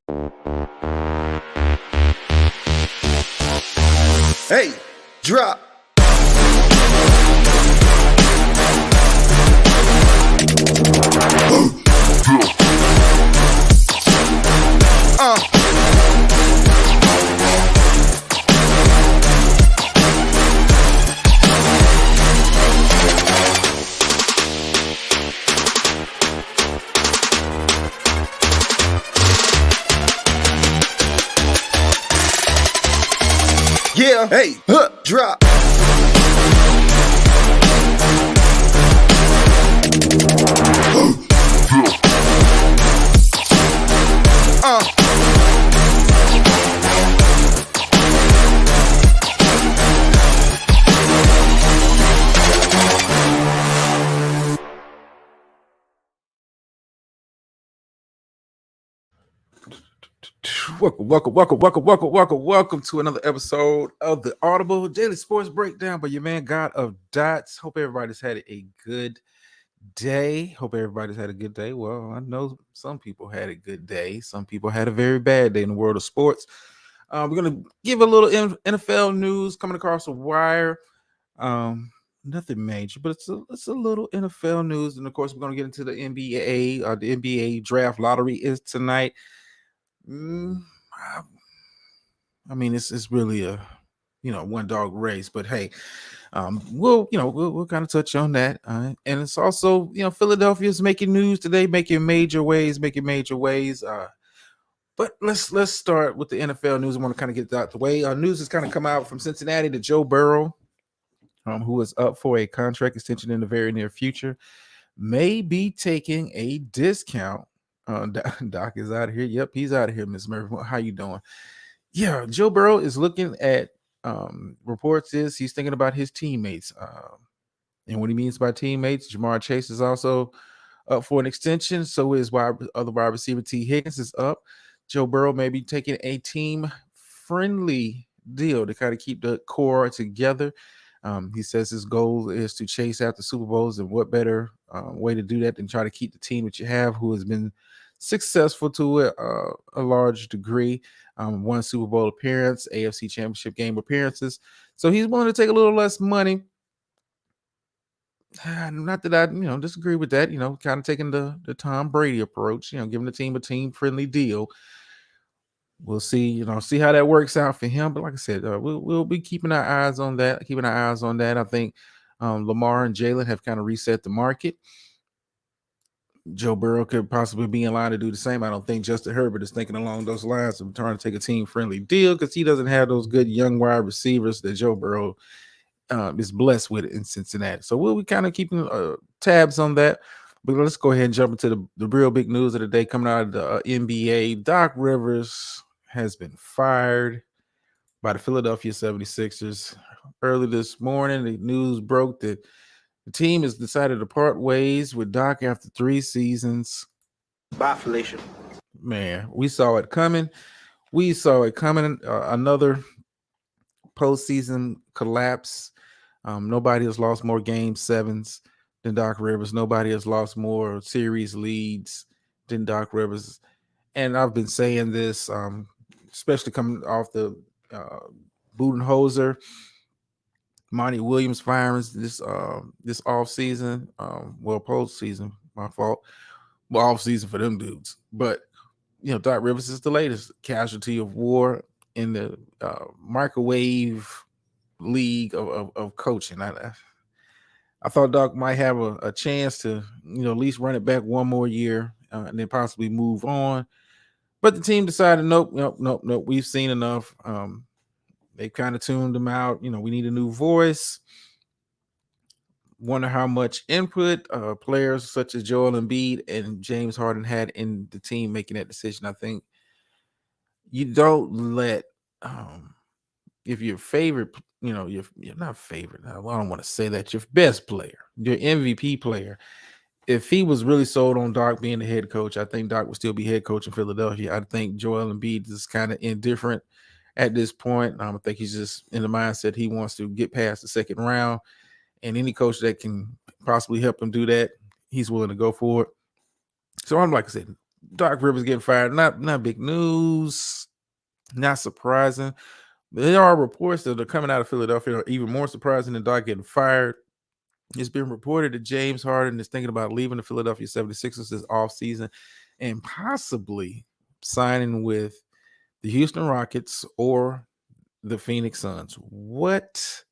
Hey, drop. Yeah, hey, drop. Welcome to another episode of the Audible Daily Sports Breakdown by your man God of Dots. Hope everybody's had a good day. Well, I know some people had a good day. Some people had a very bad day in the world of sports. We're gonna give a little NFL news coming across the wire. Nothing major, but it's a little NFL news, and of course, we're gonna get into the NBA. The NBA draft lottery is tonight. I mean, it's really a one dog race, but hey, we'll kind of touch on that, and it's also Philadelphia is making news today, making major waves. But let's start with the NFL news. I want to kind of get that out the way. News has kind of come out from Cincinnati that Joe Burrow, who is up for a contract extension in the very near future, may be taking a discount. Doc is out of here. Yep, he's out of here, Miss Murphy. How you doing? Yeah, Joe Burrow is looking at reports is he's thinking about his teammates. And what he means by teammates, Jamar Chase is also up for an extension. So is other wide receiver T. Higgins is up. Joe Burrow may be taking a team-friendly deal to kind of keep the core together. He says his goal is to chase after Super Bowls, and what better way to do that than try to keep the team that you have, who has been successful to a large degree. One Super Bowl appearance, AFC Championship game appearances. So he's willing to take a little less money. Not that I, disagree with that. Kind of taking the Tom Brady approach. Giving the team a team-friendly deal. We'll see. See how that works out for him. But like I said, we'll be keeping our eyes on that. I think Lamar and Jalen have kind of reset the market. Joe Burrow could possibly be in line to do the same. I don't think Justin Herbert is thinking along those lines of trying to take a team-friendly deal because he doesn't have those good young wide receivers that Joe Burrow is blessed with in Cincinnati. So we'll be kind of keeping tabs on that. But let's go ahead and jump into the real big news of the day coming out of the NBA. Doc Rivers has been fired by the Philadelphia 76ers. Early this morning, the news broke that the team has decided to part ways with Doc after 3 seasons. Bye, Felicia. Man, we saw it coming. Another postseason collapse. Nobody has lost more game 7s than Doc Rivers. Nobody has lost more series leads than Doc Rivers. And I've been saying this, especially coming off the Budenholzer, Monty Williams firings this offseason. Postseason, my fault. Well, offseason for them dudes. But, Doc Rivers is the latest casualty of war in the microwave league of coaching. I thought Doc might have a chance to, at least run it back one more year and then possibly move on. But the team decided, nope. We've seen enough. They kind of tuned him out. We need a new voice. Wonder how much input players such as Joel Embiid and James Harden had in the team making that decision. I think you don't let if your favorite, you're not favorite. I don't want to say that. Your best player, your MVP player, if he was really sold on Doc being the head coach, I think Doc would still be head coach in Philadelphia. I think Joel Embiid is kind of indifferent at this point. I think he's just in the mindset he wants to get past the second round, and any coach that can possibly help him do that, he's willing to go for it. So I'm like I said, Doc Rivers getting fired, not big news, not surprising. There are reports that are coming out of Philadelphia that are even more surprising than Doc getting fired. It's been reported that James Harden is thinking about leaving the Philadelphia 76ers this offseason and possibly signing with the Houston Rockets or the Phoenix Suns. What?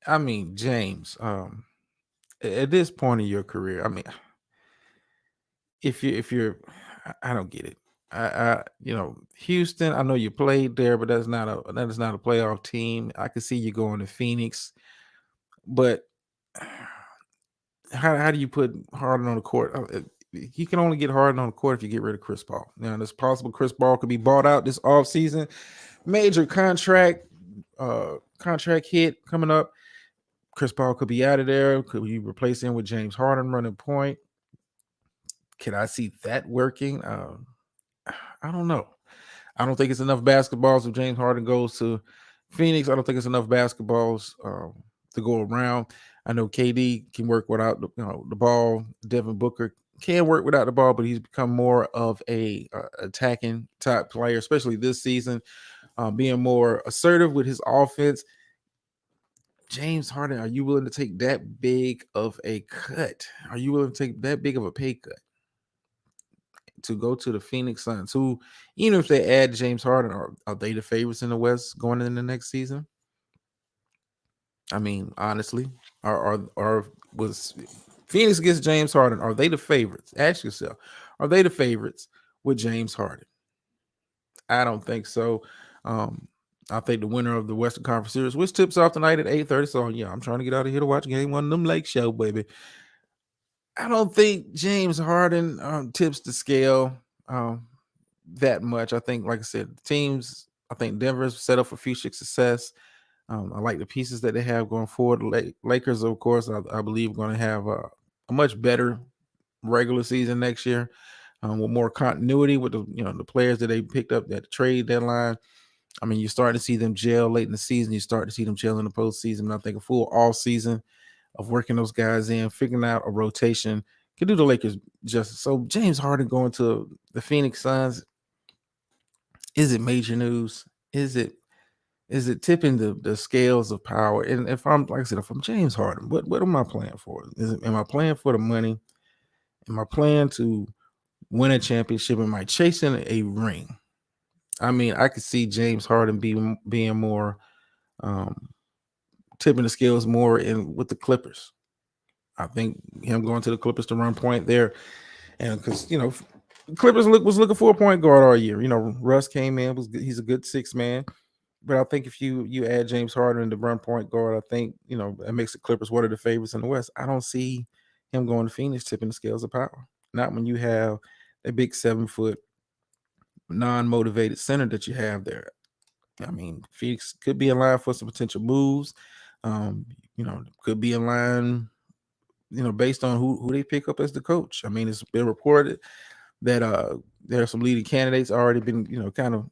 I mean, James, at this point in your career, I mean, if you're, I don't get it. Houston, I know you played there, but that is not a playoff team. I could see you going to Phoenix, but how do you put Harden on the court? He can only get Harden on the court if you get rid of Chris Paul. Now, it's possible Chris Paul could be bought out this offseason. Major contract hit coming up. Chris Paul could be out of there. Could you replace him with James Harden running point? Can I see that working? I don't know. I don't think it's enough basketballs if James Harden goes to Phoenix. I don't think it's enough basketballs to go around. I know KD can work without the ball. Devin Booker can work without the ball, but he's become more of a attacking type player, especially this season, being more assertive with his offense. James Harden, are you willing to take that big of a cut? Are you willing to take that big of a pay cut to go to the Phoenix Suns, who, even if they add James Harden, are they the favorites in the West going into the next season? I mean, honestly, was Phoenix against James Harden, are they the favorites? Ask yourself, are they the favorites with James Harden? I don't think so. I think the winner of the Western Conference Series, which tips off tonight at 8:30. So yeah, I'm trying to get out of here to watch game one of them Lake Show, baby. I don't think James Harden tips the scale that much. I think, like I said, I think Denver's set up for future success. I like the pieces that they have going forward. Lakers, of course, I believe, going to have a much better regular season next year, with more continuity with the players that they picked up at the trade deadline. I mean, you're starting to see them gel late in the season. You start to see them gel in the postseason. And I think a full all season of working those guys in, figuring out a rotation can do the Lakers justice. So James Harden going to the Phoenix Suns, is it major news? Is it tipping the scales of power? And if I'm, like I said, if I'm James Harden, what am I playing for? Am I playing for the money? Am I playing to win a championship? Am I chasing a ring? I mean, I could see James Harden being more tipping the scales more in with the Clippers. I think him going to the Clippers to run point there, and because Clippers was looking for a point guard all year. Russ came in, he's a good six man, but I think if you add James Harden to run point guard, I think it makes the Clippers one of the favorites in the West. I don't see him going to Phoenix tipping the scales of power. Not when you have a big 7-foot non-motivated center that you have there. I mean, Phoenix could be in line for some potential moves. Could be in line, based on who they pick up as the coach. I mean, it's been reported that there are some leading candidates already been, kind of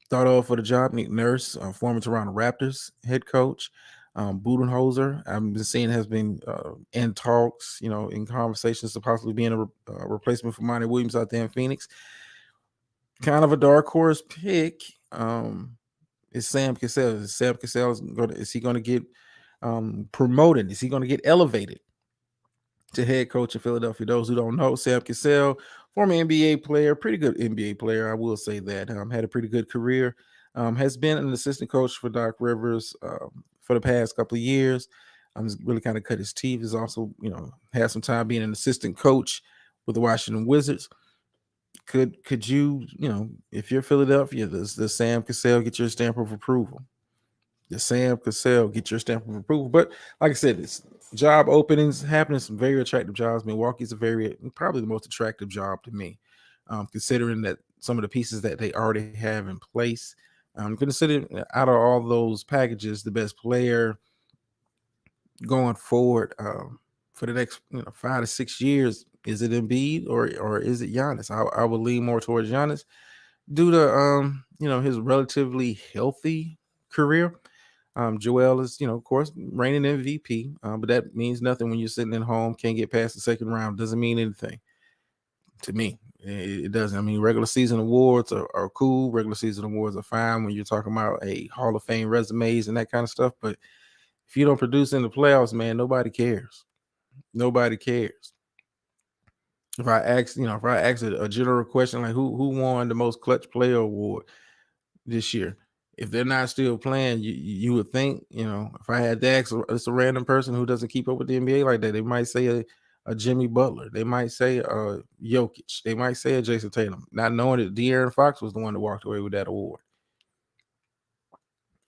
thought of for the job. Nick Nurse, former Toronto Raptors head coach. Budenholzer, I've been seeing, has been in talks, in conversations to possibly being a replacement for Monty Williams out there in Phoenix. Kind of a dark horse pick is Sam Cassell. Is he going to get promoted? Is he going to get elevated to head coach in Philadelphia? Those who don't know, Sam Cassell, former NBA player, pretty good NBA player, I will say that. Had a pretty good career. Has been an assistant coach for Doc Rivers for the past couple of years. He's really kind of cut his teeth. He's also, had some time being an assistant coach with the Washington Wizards. Could you, if you're Philadelphia, does Sam Cassell get your stamp of approval? Does Sam Cassell get your stamp of approval? But like I said, it's job openings happening, some very attractive jobs. Milwaukee's probably the most attractive job to me, considering that some of the pieces that they already have in place. Considering out of all those packages, the best player going forward for the next 5 to 6 years, is it Embiid or is it Giannis? I would lean more towards Giannis due to his relatively healthy career. Joel is, of course, reigning MVP, but that means nothing when you're sitting at home, can't get past the second round. Doesn't mean anything to me. It doesn't. I mean, regular season awards are cool. Regular season awards are fine when you're talking about a Hall of Fame resumes and that kind of stuff. But if you don't produce in the playoffs, man, nobody cares. Nobody cares. If I ask, a general question like who won the most clutch player award this year, if they're not still playing, you would think, if I had to ask it's a random person who doesn't keep up with the NBA like that, they might say a Jimmy Butler, they might say Jokic, they might say a Jason Tatum, not knowing that De'Aaron Fox was the one that walked away with that award.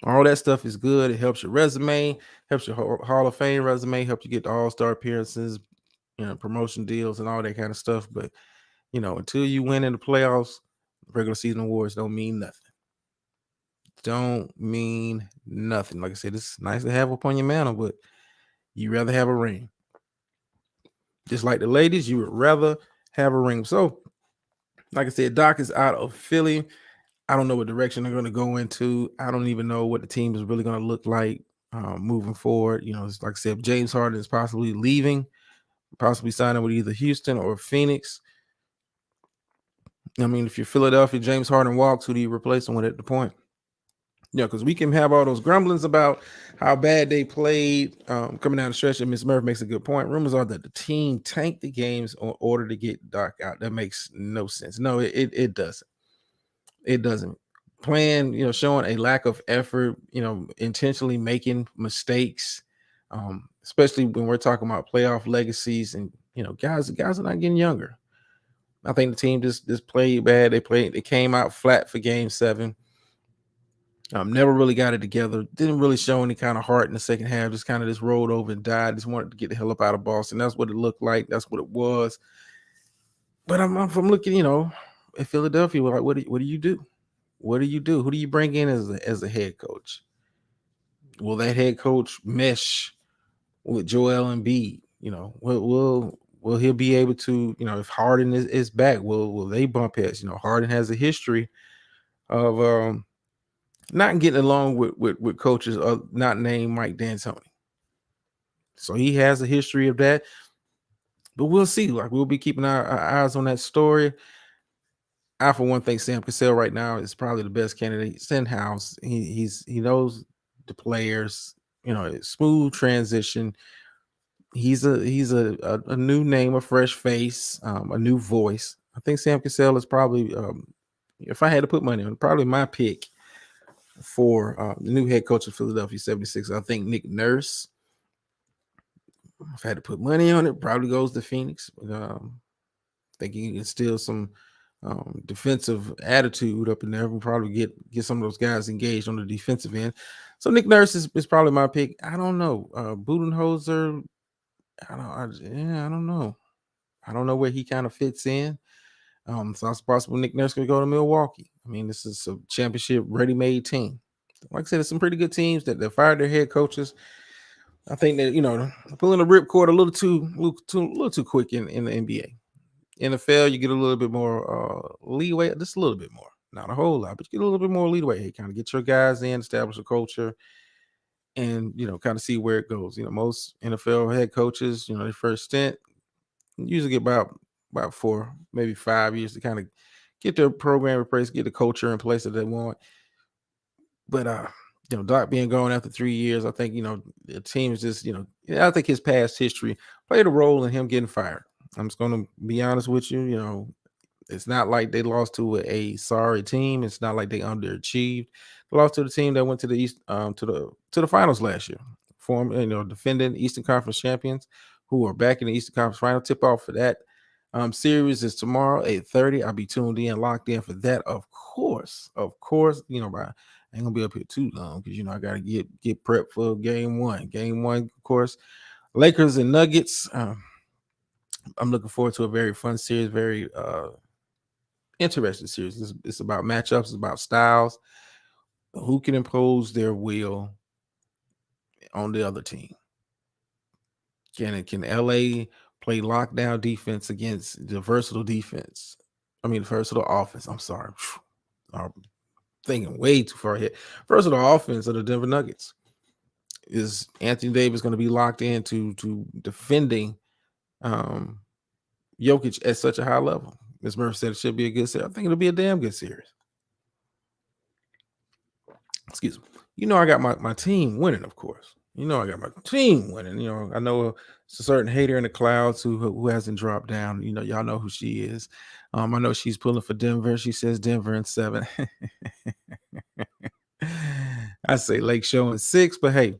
All that stuff is good. It helps your resume, helps your Hall of Fame resume, helps you get the All-Star appearances, promotion deals and all that kind of stuff. But until you win in the playoffs, regular season awards don't mean nothing. Don't mean nothing. Like I said, it's nice to have upon your mantle, but you rather have a ring. Just like the ladies, you would rather have a ring. So, like I said, Doc is out of Philly. I don't know what direction they're going to go into. I don't even know what the team is really going to look like moving forward. It's like I said, James Harden is possibly leaving, possibly signing with either Houston or Phoenix. I mean, if you're Philadelphia, James Harden walks, who do you replace him with at the point? Because we can have all those grumblings about how bad they played coming down the stretch. And Ms. Murphy makes a good point. Rumors are that the team tanked the games in order to get Doc out. That makes no sense. No, it doesn't. It doesn't. Playing, showing a lack of effort, intentionally making mistakes, especially when we're talking about playoff legacies and, guys are not getting younger. I think the team just played bad. They came out flat for game 7. Never really got it together. Didn't really show any kind of heart in the second half. Just kind of just rolled over and died. Just wanted to get the hell up out of Boston. That's what it looked like. That's what it was. But I'm looking, at Philadelphia. Like, what do you do? What do you do? Who do you bring in as a head coach? Will that head coach mesh with Joel Embiid? Will he be able to? If Harden is back, will they bump heads? Harden has a history of not getting along with coaches not named Mike D'Antoni. So he has a history of that. But we'll see. Like, we'll be keeping our eyes on that story. I, for one, think Sam Cassell right now is probably the best candidate. He's in-house. He knows the players, smooth transition. He's a new name, a fresh face, a new voice. I think Sam Cassell is probably, if I had to put money on, probably my pick for the new head coach of Philadelphia 76. I think Nick Nurse, if I had to put money on it, probably goes to Phoenix. I think he can instill some defensive attitude up in there. We'll probably get some of those guys engaged on the defensive end. So Nick Nurse is probably my pick. I don't know. Budenholzer, I don't know. I don't know where he kind of fits in. So it's possible Nick Nurse could go to Milwaukee. I mean, this is a championship ready-made team. Like I said, there's some pretty good teams that fired their head coaches. I think that pulling the ripcord a little too quick in the NBA. NFL, you get a little bit more leeway, just a little bit more, not a whole lot, but you get a little bit more leeway. Hey, kind of get your guys in, establish a culture, and kind of see where it goes. Most NFL head coaches, their first stint usually get about 4, maybe 5 years to kind of get their program in place, get the culture in place that they want. But Doc being gone after 3 years, I think the team is just I think his past history played a role in him getting fired. I'm just gonna be honest with you. It's not like they lost to a sorry team. It's not like they underachieved. They lost to the team that went to the East to the finals last year. Defending Eastern Conference champions who are back in the Eastern Conference final. Tip off for that series is tomorrow, 8:30. I'll be tuned in, locked in for that. Of course. I ain't gonna be up here too long because I gotta get prepped for game one. Game one, of course, Lakers and Nuggets. I'm looking forward to a very fun series, very interesting series. It's about matchups, it's about styles. Who can impose their will on the other team? Can LA play lockdown defense against the versatile defense? The versatile offense. I'm sorry. I'm thinking way too far ahead. Versatile offense of the Denver Nuggets. is Anthony Davis going to be locked into defending Jokic at such a high level? Ms. Murphy said it should be a good series. I think it'll be a damn good series. Excuse me. You know, I got my team winning, of course. You know, I got my team winning. You know, I know it's a certain hater in the clouds who hasn't dropped down. You know, y'all know who she is. I know she's pulling for Denver. She says Denver in 7. I say Lake Show in 6, but hey,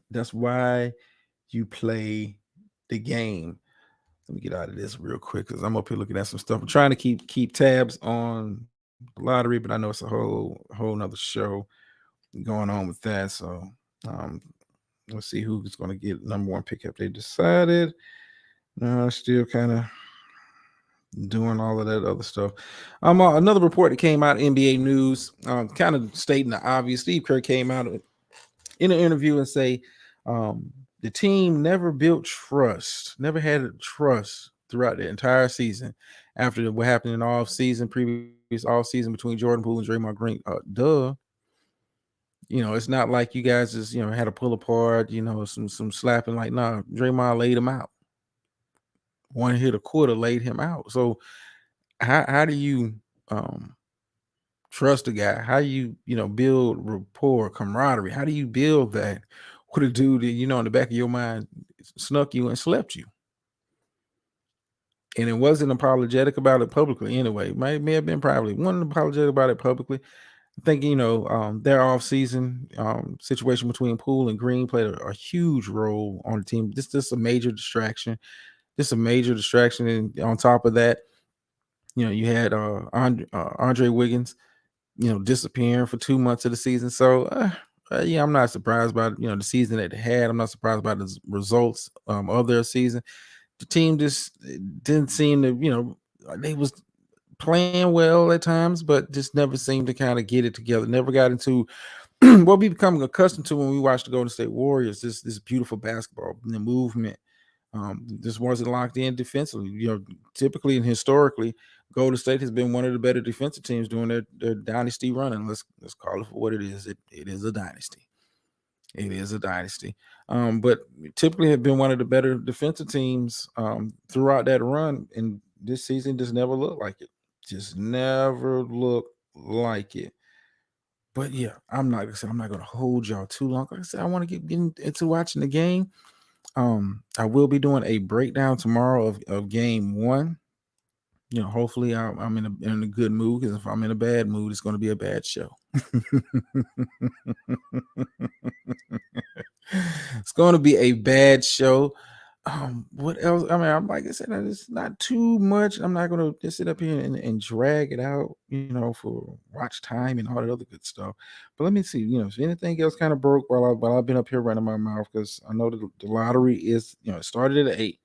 that's why you play the game. Let me get out of this real quick because I'm up here looking at some stuff. I'm trying to keep tabs on the lottery, but I know it's a whole nother show going on with that. So let's see who's going to get number 1 pick. Have they decided? No, still kind of doing all of that other stuff. Another report that came out, NBA News, kind of stating the obvious. Steve Kerr came out in an interview and say the team never built trust, never had trust throughout the entire season after what happened in the off-season, previous off-season between Jordan Poole and Draymond Green. You know, it's not like you guys just, you know, had to pull apart, you know, some slapping. Like, nah, Draymond laid him out. One hit a quarter laid him out. So how do you trust a guy? How do you build rapport, camaraderie? How do you build that with a dude that, you know, in the back of your mind snuck you and slept you? And it wasn't apologetic about it publicly anyway. May have been privately. Wasn't apologetic about it publicly. I think, you know, their off-season situation between Poole and Green played a huge role on the team. Just a major distraction. And on top of that, you know, you had Andre Wiggins, you know, disappearing for 2 months of the season. So, yeah, I'm not surprised by, you know, the season that they had. I'm not surprised by the results of their season. The team just didn't seem to, you know, they was playing well at times, but just never seemed to kind of get it together. Never got into what we become accustomed to when we watch the Golden State Warriors. This beautiful basketball, the movement. This wasn't locked in defensively. You know, typically and historically, Golden State has been one of the better defensive teams during their dynasty run. And let's call it for what it is. It is a dynasty. It is a dynasty. But typically have been one of the better defensive teams throughout that run. And this season just never looked like it. Just never looked like it. But yeah, I'm not going to hold y'all too long. Like I said, I want to get into watching the game. I will be doing a breakdown tomorrow of game 1. You know, hopefully I'm in a good mood, because if I'm in a bad mood, it's going to be a bad show. It's going to be a bad show. What else? I mean, like I said, it's not too much. I'm not going to just sit up here and drag it out, you know, for watch time and all that other good stuff. But let me see, you know, if anything else kind of broke while I've been up here running my mouth, because I know the lottery is, you know, it started at 8.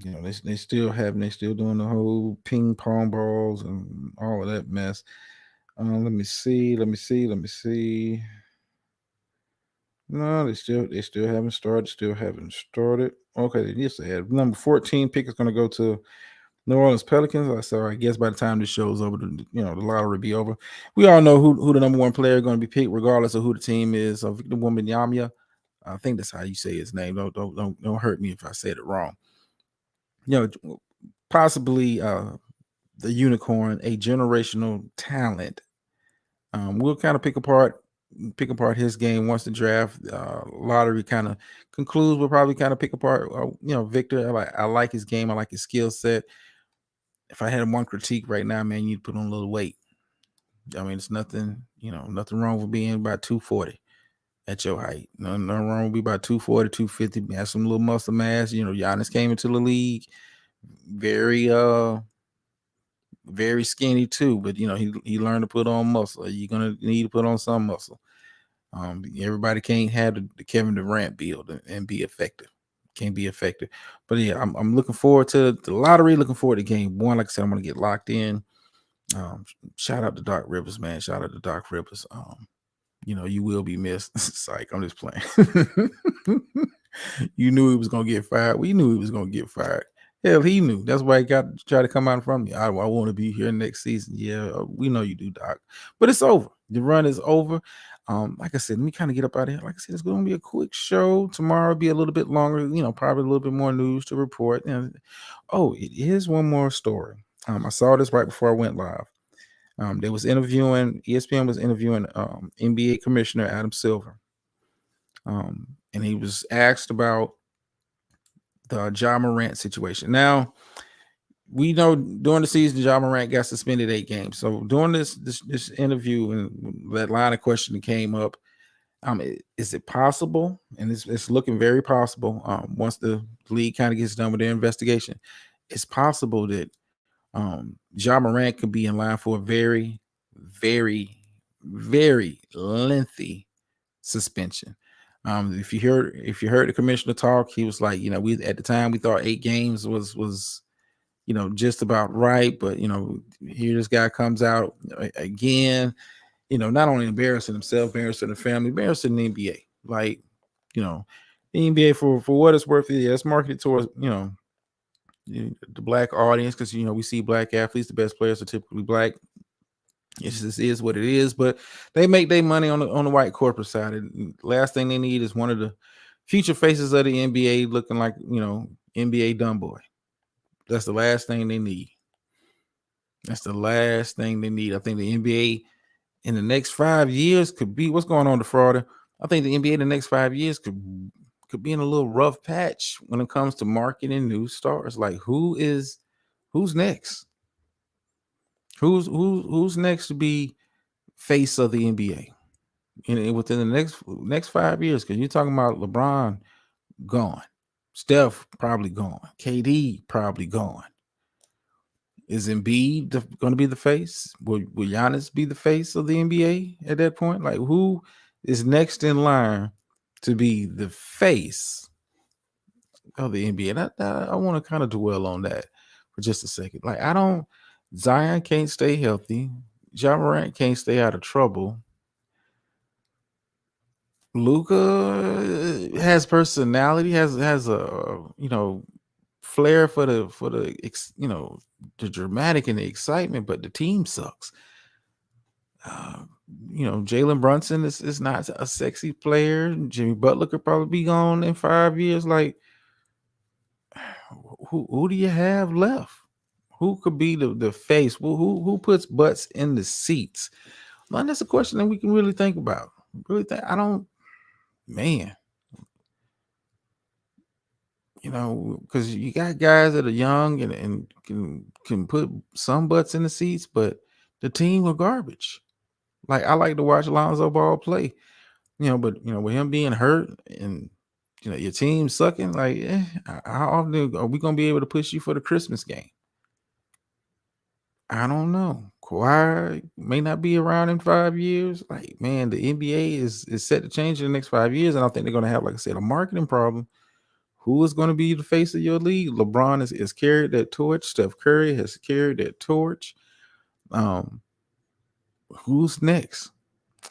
You know, they still doing the whole ping pong balls and all of that mess. Let me see. No, they still haven't started. Okay, yes, they have. Number 14 pick is going to go to New Orleans Pelicans. I guess by the time this show's over, the lottery will be over. We all know who the number 1 player is going to be picked, regardless of who the team is. Victor Wembanyama, I think that's how you say his name. Don't hurt me if I said it wrong. You know, possibly the unicorn, a generational talent. We'll kind of pick apart his game once the draft lottery kind of concludes. We'll probably kind of pick apart Victor. I like his game. I like his skill set. If I had one critique right now, man, you'd put on a little weight. I mean, it's nothing wrong with being about 240 at your height. Nothing wrong with being about 240, 250. Have some little muscle mass. You know, Giannis came into the league very skinny too, but you know, he learned to put on muscle. You're gonna need to put on some muscle. Everybody can't have the Kevin Durant build and be effective. Can't be effective. But yeah, I'm looking forward to the lottery. Looking forward to game 1. Like I said, I'm gonna get locked in. Shout out to Doc Rivers, man. Shout out to Doc Rivers. You know, you will be missed. Psych, I'm just playing. You knew he was gonna get fired. We knew he was gonna get fired. Hell, he knew. That's why he got to try to come out from me. I want to be here next season. Yeah, we know you do, Doc. But it's over. The run is over. Like I said, let me kind of get up out of here. Like I said, it's going to be a quick show. Tomorrow will be a little bit longer, probably a little bit more news to report. And it is one more story. I saw this right before I went live. They was interviewing, ESPN was interviewing NBA Commissioner Adam Silver. And he was asked about the Ja Morant situation. Now, we know during the season, Ja Morant got suspended 8 games. So during this interview and that line of questioning came up, is it possible? And it's looking very possible. Once the league kind of gets done with their investigation, it's possible that Ja Morant could be in line for a very, very, very lengthy suspension. If you heard the commissioner talk, he was like, we at the time we thought 8 games was just about right, but here this guy comes out again, not only embarrassing himself, embarrassing the family, embarrassing the NBA. Like, the NBA for what it's worth, it's marketed towards the black audience, because we see black athletes, the best players are typically black. It just is what it is, but they make their money on the white corporate side. And last thing they need is one of the future faces of the NBA looking like NBA dumb boy. That's the last thing they need. That's the last thing they need. I think the NBA in the next 5 years could be what's going on to Florida. I think the NBA in the next 5 years could be in a little rough patch when it comes to marketing new stars. Like who's next? Who's next to be face of the NBA within the next 5 years? Because you're talking about LeBron gone, Steph probably gone, KD probably gone. Is Embiid going to be the face? Will Giannis be the face of the NBA at that point? Like, who is next in line to be the face of the NBA? And I want to kind of dwell on that for just a second. Like, Zion can't stay healthy. Ja Morant can't stay out of trouble. Luka has personality, has a flair for the dramatic and the excitement, but the team sucks. Jalen Brunson is not a sexy player. Jimmy Butler could probably be gone in 5 years. Like, who do you have left? Who could be the face? Who puts butts in the seats? Man, that's a question that we can really think about. Because you got guys that are young and can put some butts in the seats, but the team are garbage. Like, I like to watch Lonzo Ball play, but with him being hurt and your team sucking, like, how often are we gonna be able to push you for the Christmas game? I don't know. Kawhi may not be around in 5 years. Like, man, the NBA is set to change in the next 5 years, and I think they're gonna have, like I said, a marketing problem. Who is going to be the face of your league? LeBron has carried that torch. Steph Curry has carried that torch. Who's next?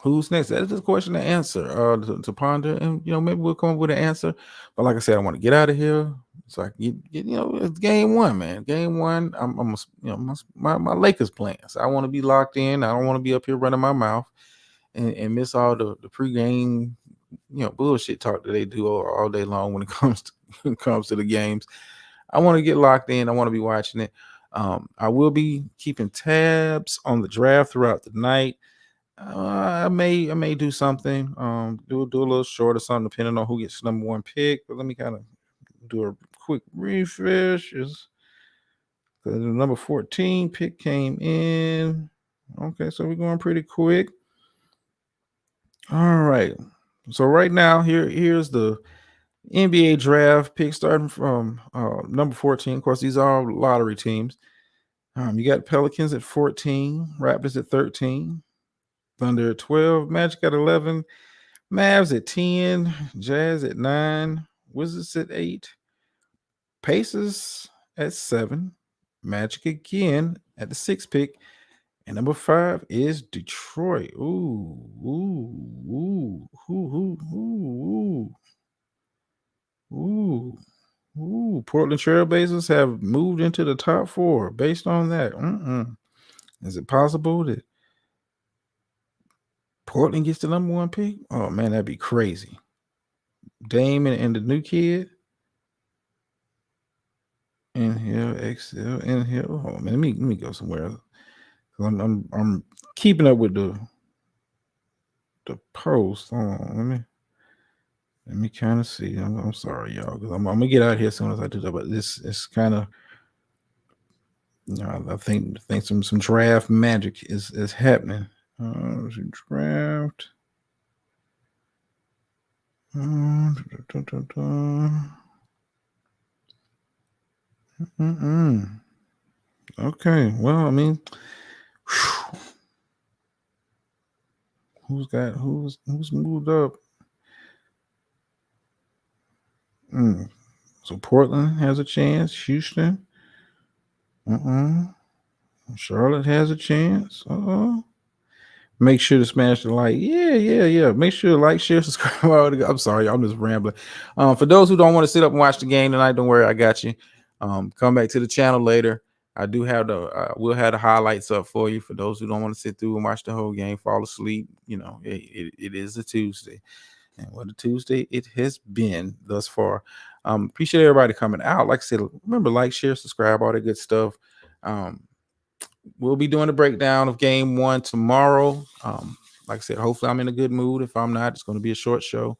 Who's next? That's a question to answer, to ponder, and maybe we'll come up with an answer. But like I said, I want to get out of here so I can get it's game 1, man. Game 1. My Lakers playing, so I want to be locked in. I don't want to be up here running my mouth and miss all the pregame bullshit talk that they do all day long when it comes to the games. I want to get locked in. I want to be watching it. I will be keeping tabs on the draft throughout the night. I may do something, do a little short or something depending on who gets number 1 pick. But let me kind of do a quick refresh. The number 14 pick came in. Okay, so we're going pretty quick. All right. So right now, here's the NBA draft pick starting from number 14. Of course, these are all lottery teams. You got Pelicans at 14, Raptors at 13, Thunder at 12, Magic at 11, Mavs at 10, Jazz at 9, Wizards at 8, Pacers at 7, Magic again at the 6th pick, and number 5 is Detroit. Portland Trailblazers have moved into the top 4 based on that. Is it possible that Portland gets the number 1 pick. Oh man, that'd be crazy. Dame and the new kid. Inhale, exhale, inhale. Oh man, let me go somewhere else. I'm keeping up with the post. Hold on, let me kind of see. I'm sorry, y'all, because I'm gonna get out here as soon as I do that. But this is kind of, I think some draft magic is happening. Draft. Okay, well, I mean, who's moved up? So Portland has a chance. Houston. Charlotte has a chance. Make sure to smash the like. Yeah. Make sure to like, share, subscribe. I'm sorry, I'm just rambling. For those who don't want to sit up and watch the game tonight, don't worry, I got you. Come back to the channel later. I do have we'll have the highlights up for you. For those who don't want to sit through and watch the whole game, fall asleep. It is a Tuesday, and what a Tuesday it has been thus far. Appreciate everybody coming out. Like I said, remember, like, share, subscribe, all that good stuff. We'll be doing a breakdown of game 1 tomorrow. Like I said, hopefully I'm in a good mood. If I'm not, it's going to be a short show.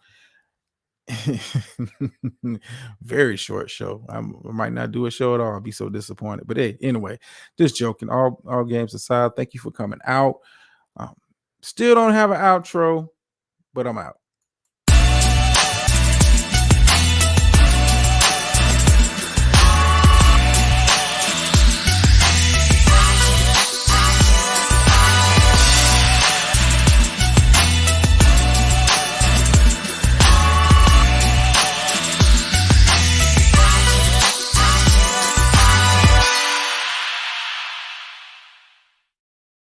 Very short show. I might not do a show at all. I'll be so disappointed. But hey, anyway, just joking. All games aside, thank you for coming out. Still don't have an outro, but I'm out.